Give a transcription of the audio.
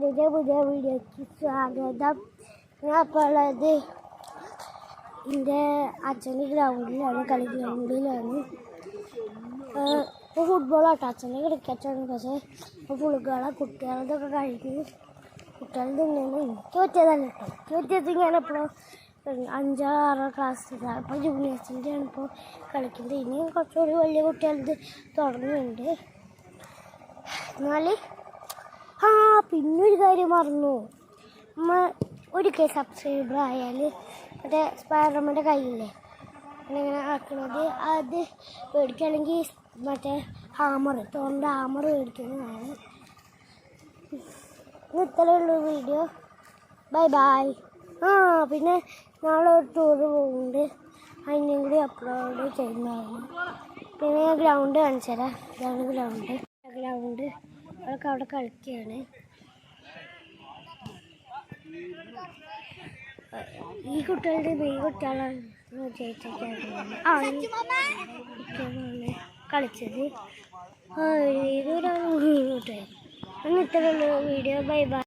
പുതിയ വീഡിയോയ്ക്ക് സ്വാഗതം. ഞാൻ അപ്പോൾ ഉള്ളത് എൻ്റെ അച്ഛൻ്റെ ഗ്രൗണ്ടിലാണ്, കളി ഗ്രൗണ്ടിലാണ്. ഇപ്പോൾ ഫുട്ബോളാട്ടോ, അച്ഛൻ്റെ ക്രിക്കറ്റാണ്. പക്ഷേ ഇപ്പോൾ ഫുട്ബോളാണ്. കുട്ടികളതൊക്കെ കഴിഞ്ഞ് കുട്ടികൾ തന്നെയാണ്. എനിക്ക് പറ്റിയതല്ല കേട്ടോ. എനിക്ക് പറ്റിയത് ഞാനെപ്പോഴും 5-ോ 6-ോ ക്ലാസ്സിലാണ്. ഇപ്പോൾ ജൂനിയേഴ്സിൻ്റെ ആണ് ഇപ്പോൾ കളിക്കുന്നത്. ഇനി കുറച്ചുകൂടി വലിയ കുട്ടികളത് തുടങ്ങുന്നുണ്ട്. എന്നാൽ പിന്നൊരു കാര്യം മറന്നു. ഒരു സബ്സ്ക്രൈബർ ആയാൽ മറ്റേ സ്പൈഡർമാൻ്റെ കയ്യില്ലേ അങ്ങനെ ആക്കുന്നത്, അത് മേടിക്കുകയാണെങ്കിൽ മറ്റേ തോറിൻ്റെ ഹാമർ മേടിക്കുന്നതാണ്. ഇത്രയുള്ള വീഡിയോ. Bye bye. പിന്നെ നാളെ ഒരു ടൂറ് പോകുന്നുണ്ട്, അതിനും കൂടി അപ്ലോഡ് ചെയ്യുന്നതാണ്. പിന്നെ ഞാൻ ഗ്രൗണ്ട് കാണിച്ചു തരാം. ഇതാണ് ഗ്രൗണ്ട് അതൊക്കെ അവിടെ കളിക്കുകയാണ്. ഈ കുട്ടികളുടെ കുട്ടികളാണ് കുട്ടികളാണ് കളിച്ചത്. ഇതൊരാണ് കുട്ടികൾ. എന്നിട്ടുള്ള വീഡിയോ. Bye bye.